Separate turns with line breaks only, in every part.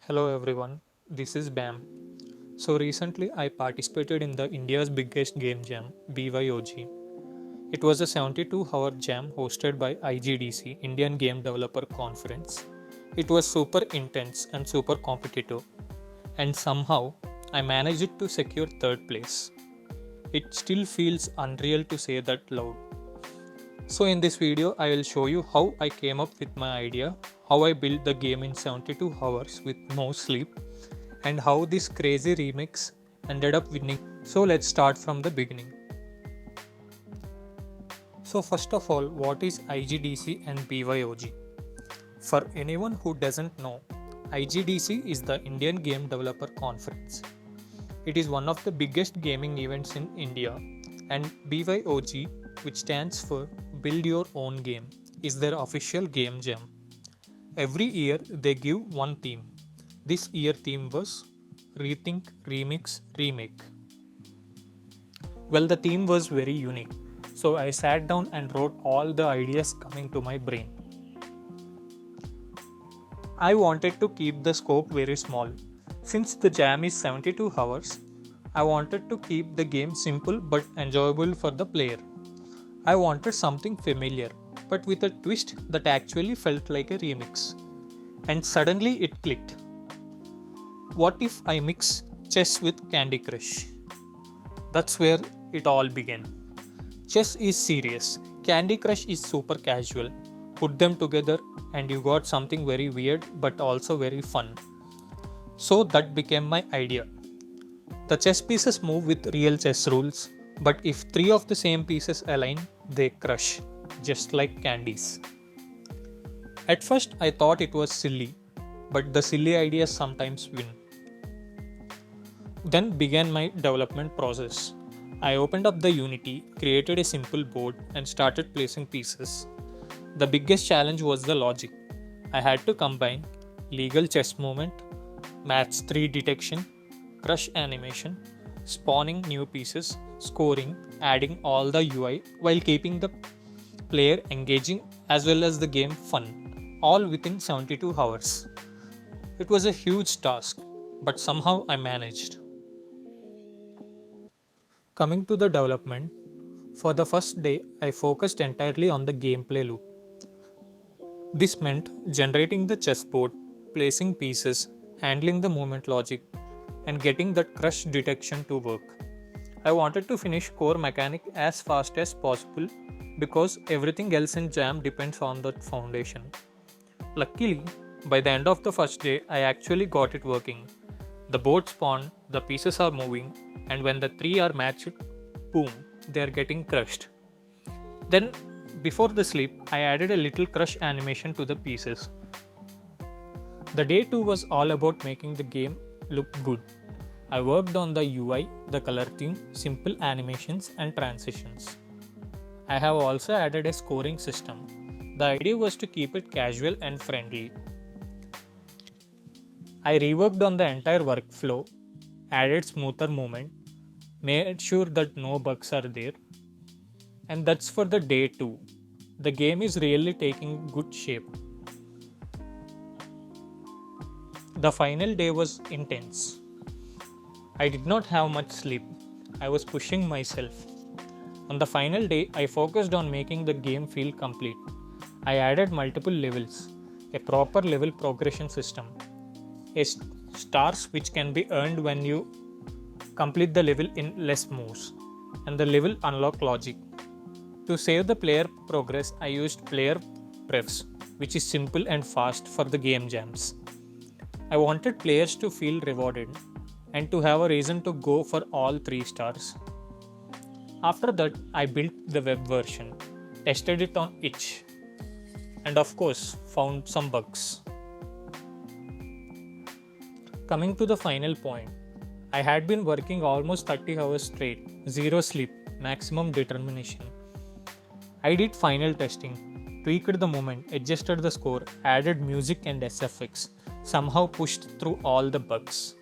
Hello everyone, this is Bam. So recently I participated in the India's biggest game jam, BYOG. It was a 72-hour jam hosted by IGDC, Indian Game Developer Conference. It was super intense and super competitive, and somehow I managed to secure third place. It still feels unreal to say that loud. So in this video, I will show you how I came up with my idea, how I built the game in 72 hours with no sleep, and how this crazy remix ended up winning. So let's start from the beginning. So first of all, what is IGDC and BYOG? For anyone who doesn't know, IGDC is the Indian Game Developer Conference. It is one of the biggest gaming events in India, and BYOG, which stands for Build Your Own Game, is their official game jam. Every year they give one theme. This year theme was Rethink, Remix, Remake. Well, the theme was very unique, so I sat down and wrote all the ideas coming to my brain. I wanted to keep the scope very small. Since the jam is 72 hours, I wanted to keep the game simple but enjoyable for the player. I wanted something familiar, but with a twist that actually felt like a remix. And suddenly it clicked. What if I mix chess with Candy Crush? That's where it all began. Chess is serious, Candy Crush is super casual. Put them together and you got something very weird but also very fun. So that became my idea. The chess pieces move with real chess rules, but if three of the same pieces align, they crush, just like candies. At first, I thought it was silly, but the silly ideas sometimes win. Then began my development process. I opened up the Unity, created a simple board, and started placing pieces. The biggest challenge was the logic. I had to combine legal chess movement, match 3 detection, crush animation, spawning new pieces, scoring, adding all the UI while keeping the player engaging as well as the game fun, all within 72 hours. It was a huge task, but somehow I managed. Coming to the development, for the first day I focused entirely on the gameplay loop. This meant generating the chessboard, placing pieces, handling the movement logic, and getting that crush detection to work. I wanted to finish core mechanic as fast as possible because everything else in Jam depends on that foundation. Luckily, by the end of the first day, I actually got it working. The board spawned, the pieces are moving, and when the three are matched, boom, they are getting crushed. Then, before the sleep, I added a little crush animation to the pieces. The day 2 was all about making the game look good. I worked on the UI, the color theme, simple animations, and transitions. I have also added a scoring system. The idea was to keep it casual and friendly. I reworked on the entire workflow, added smoother movement, made sure that no bugs are there. And that's for the day 2. The game is really taking good shape. The final day was intense. I did not have much sleep. I was pushing myself. On the final day, I focused on making the game feel complete. I added multiple levels, a proper level progression system, stars which can be earned when you complete the level in less moves, and the level unlock logic. To save the player progress, I used player prefs, which is simple and fast for the game jams. I wanted players to feel rewarded and to have a reason to go for all 3 stars. After that, I built the web version, tested it on itch, and of course, found some bugs. Coming to the final point, I had been working almost 30 hours straight, zero sleep, maximum determination. I did final testing, tweaked the movement, adjusted the score, added music and SFX, somehow pushed through all the bugs.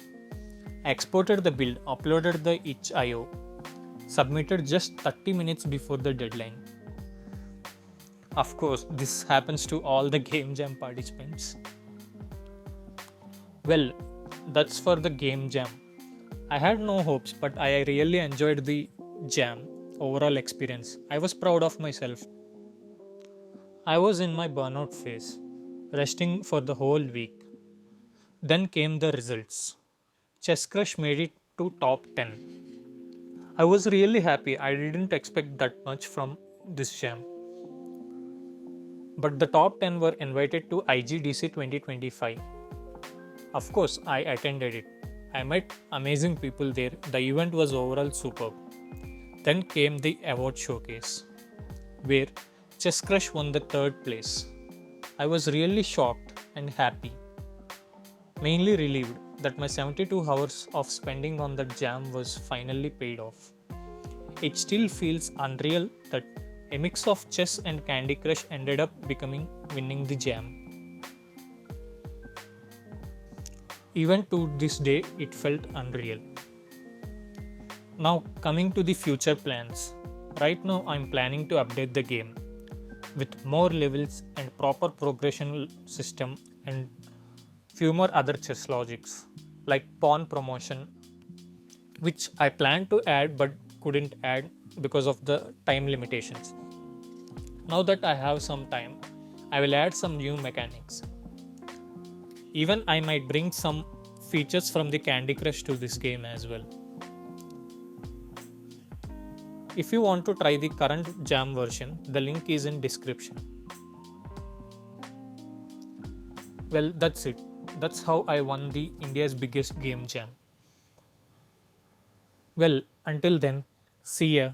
I exported the build, uploaded the itch.io, submitted just 30 minutes before the deadline. Of course, this happens to all the game jam participants. Well, that's for the game jam. I had no hopes, but I really enjoyed the jam overall experience. I was proud of myself. I was in my burnout phase, resting for the whole week. Then came the results. ChessCrush made it to top 10. I was really happy. I didn't expect that much from this jam. But the top 10 were invited to IGDC 2025. Of course, I attended it. I met amazing people there. The event was overall superb. Then came the award showcase, where ChessCrush won the third place. I was really shocked and happy, mainly relieved that my 72 hours of spending on that jam was finally paid off. It still feels unreal that a mix of chess and Candy Crush ended up becoming winning the jam. Even to this day, it felt unreal. Now, coming to the future plans. Right now, I'm planning to update the game with more levels and proper progression system and few more other chess logics like pawn promotion, which I planned to add but couldn't add because of the time limitations. Now that I have some time, I will add some new mechanics. Even I might bring some features from the Candy Crush to this game as well. If you want to try the current jam version, the link is in description. Well, that's it. That's how I won the India's biggest game jam. Well, until then, see ya.